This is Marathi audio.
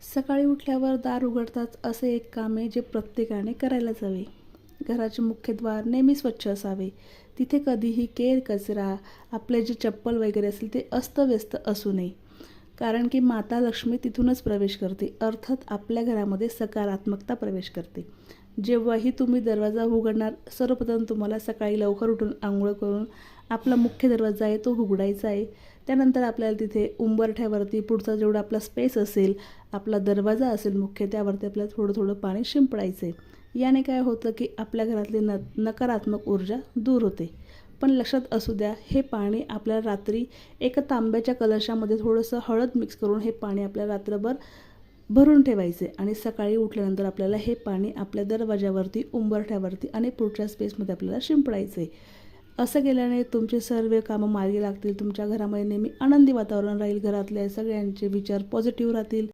सकाळी उठल्यावर दार उघडताच असे एक काम आहे जे प्रत्येकाने करायलाच हवे. घराचे मुख्य द्वार नेहमी स्वच्छ असावे. तिथे कधीही केर कचरा, आपले जे चप्पल वगैरे असेल ते अस्तव्यस्त असू नये. कारण की माता लक्ष्मी तिथूनच प्रवेश करते, अर्थात आपल्या घरामध्ये सकारात्मकता प्रवेश करते. जेव्हाही तुम्ही दरवाजा उघडणार, सर्वप्रथम तुम्हाला सकाळी लवकर उठून आंघोळ करून आपला मुख्य दरवाजा आहे तो उघडायचा आहे. त्यानंतर आपल्याला तिथे उंबरठ्यावरती पुढचा जेवढा आपला स्पेस असेल, आपला दरवाजा असेल मुख्य, त्यावरती आपल्याला थोडं थोडं पाणी शिंपडायचं आहे. याने काय होतं की आपल्या घरातली नकारात्मक ऊर्जा दूर होते. पण लक्षात असू द्या, हे पाणी आपल्याला रात्री एका तांब्याच्या कलशामध्ये थोडंसं हळद मिक्स करून हे पाणी आपल्याला रात्रभर भरून ठेवायचे आणि सकाळी उठल्यानंतर आपल्याला हे पाणी आपल्या दरवाजावरती, उंबरठ्यावरती आणि पुढच्या स्पेसमध्ये आपल्याला शिंपडायचे. असं केल्याने तुमचे सर्व कामं मार्गी लागतील. तुमच्या घरामध्ये नेहमी आनंदी वातावरण राहील. घरातल्या सगळ्यांचे विचार पॉझिटिव्ह राहतील.